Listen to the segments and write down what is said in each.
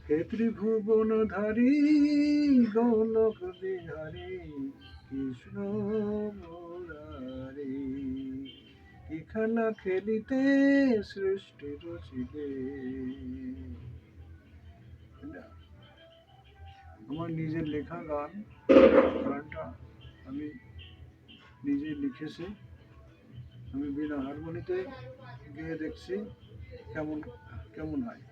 হে ত্রিভুবনধারী গোলক বিহারী কৃষ্ণ মুরারি, কি খেলা খেলিতে সৃষ্টি রচিলে। আমার নিজের লেখা গানটা আমি নিজে লিখেছি। আমি বিনা হারমোনিতে গিয়ে দেখছি কেমন কেমন হয়।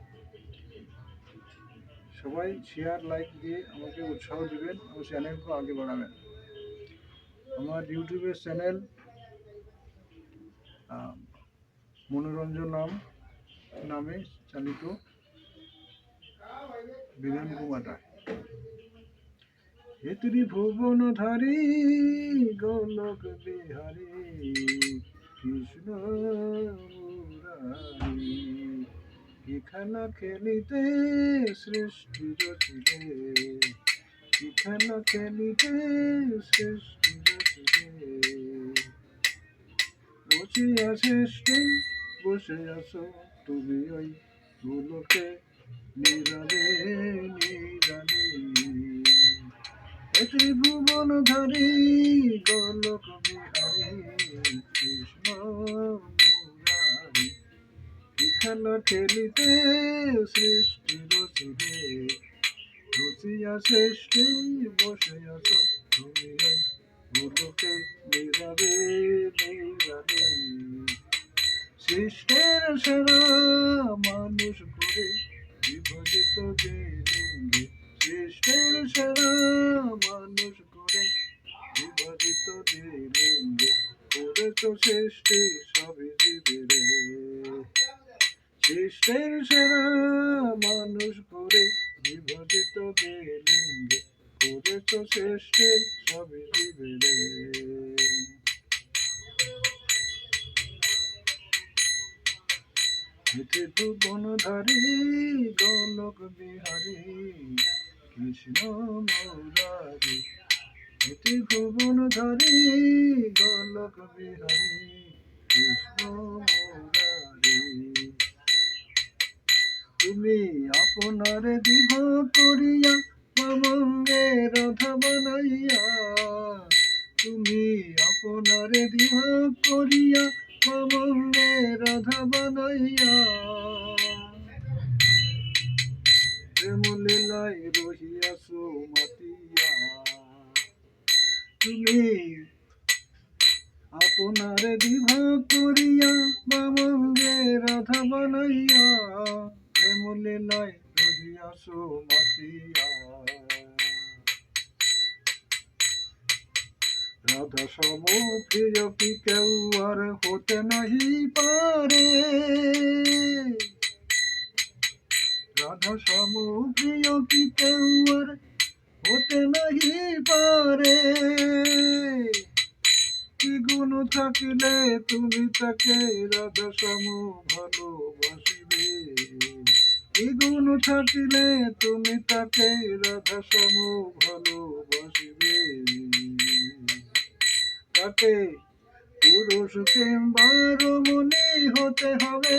সবাই শেয়ার লাইক দিয়ে আমাকে উৎসাহ দিবেন, আমার চ্যানেলকে আগে বাড়াবেন। আমার ইউটিউবের চ্যানেল মনোরঞ্জন নামে চালিত, বিধান কুমার রায়। হে ত্রিভুবনধারী গোলক বিহারী কৃষ্ণ মুরারি, কি খেলা খেলিতে সৃষ্টি রচিলে, কি খেলা খেলিতে সৃষ্টি রচিলে। রচিয়া সৃষ্টি বসে আছো তুমি ওই গোলকে নিরালে নিরালে। হে ত্রিভুবনধারী গোলক বিহারী কৃষ্ণ মুরারি, কি খেলা খেলিতে সৃষ্টি রচিলে, রচিয়া সৃষ্টি বসে আছো তুমি ওই গোলকে নিরালে নিরালে। সৃষ্টির সেরা মানুষ করে বিভাজিত যে লিঙ্গে, সৃষ্টির সেরা মানুষ করে বিভাজিত যে লিঙ্গে, করেছ সৃষ্টি সবই জীবেরে। সৃষ্টির সেরা মানুষ করে বিভাজিত যে লিঙ্গে, করেছ সৃষ্টি সবই জীবেরে। হে ত্রিভুবনধারী গোলক বিহারী কৃষ্ণ মুরারি, হে ত্রিভুবনধারী গোলক বিহারী কৃষ্ণ মুরারি। তুমি আপনার দিভ করিয়া মামঙ্গে রাধা বানাইয়া, তুমি আপনার দিভ করিয়া মামঙ্গে রাধা বানাইয়া, প্রেম লীলায় রহিয়াছ মাতিয়া। তুমি আপনার দিভ করিয়া মামঙ্গে রাধা বানাইয়া, প্রেম লীলায় রহিয়াছ মাতিয়া। রাধা সম প্রিয় কি কেউ আর হতে নাহি পারে, রাধা সম প্রিয় কি কেউ আর হতে নাহি পারে। কি গুণ থাকিলে তুমি তাকে রাধা সম ভালোবাসিবে, কি গুণ থাকিলে তুমি তাকে রাধা সম ভালোবাসিবে। তাকে পুরুষ কিংবা রমণী হতে হবে,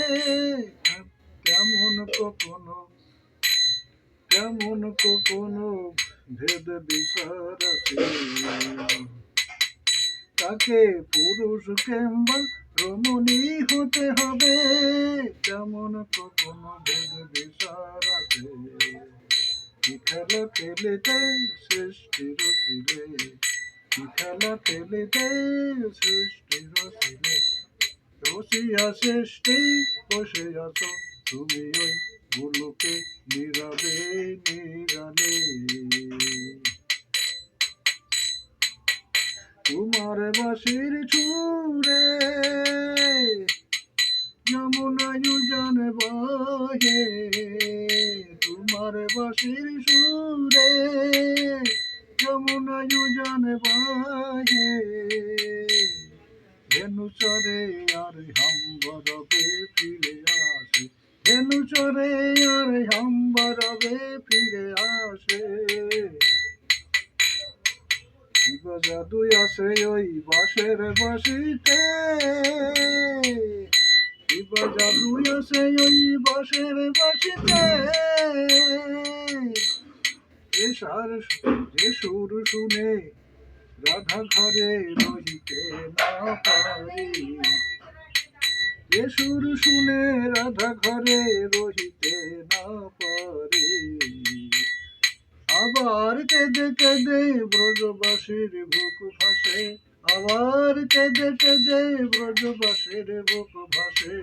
তেমন কখনো ভেদ বিচার আছে। তাকে পুরুষ কিংবা রমণী হতে হবে, তেমন কখনো ভেদ বিচার আছে। কি খেলা খেলিতে সৃষ্টি রচিলে, কি খেলা খেলিতে সৃষ্টি রচিলে, রচিয়া সৃষ্টি বসে আছো তুমি ওই গোলকে নিরালে নিরালে। তোমার বাঁশির সুরে যমুনায় উজান বহে, তোমার বাঁশির সুরে যমুনায় উজান বহে। ধেনু চরে আর হাম্বরবে ফিরে আসে, ধেনু চরে আর হাম্বরবে ফিরে আসে। কিবা জাদু আছে ওই বাঁশের বাঁশিতে, কিবা জাদু আছে ওই বাঁশের বাঁশিতে। ভালোবাসার যে সুর শুনে রাধা ঘরে রহিতে না পারি, যে সুর শুনে রাধা ঘরে রহিতে না পারি। আবার কেঁদে কেঁদে ব্রজবাসীর বুক ভাসে, আবার কেঁদে কেঁদে ব্রজবাসীর বুক ভাসে,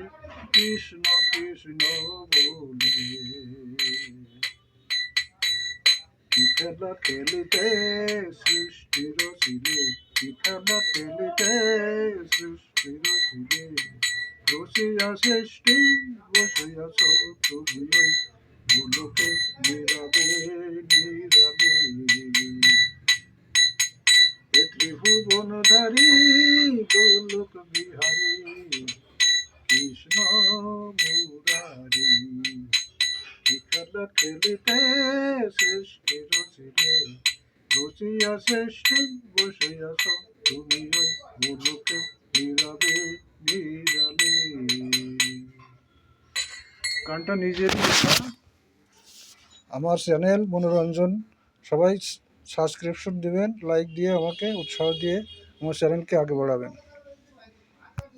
কৃষ্ণ কৃষ্ণ বলে। কি খেলা খেলিতে সৃষ্টির ছিলে, কি খেলা খেলিতে সৃষ্টির ছিলে, রসিয়া সৃষ্টি বসিয়াছ তুমি ওই গোলকে নীরবে নীরবে। এ ত্রিভুবনধারী গোলক বিহারী কৃষ্ণ মুরারি। কি খেলা খেলিতে সৃষ্টির ছিলে, রসিয়া সৃষ্টি বসিয়াছ তুমি ওই গোলকে নীরবে নীরবে। গানটা নিজের লেখা। আমার চ্যানেল মনোরঞ্জন, সবাই সাবস্ক্রিপশন দিবেন, লাইক দিয়ে আমাকে উৎসাহ দিয়ে আমার চ্যানেলকে আগে বাড়াবেন।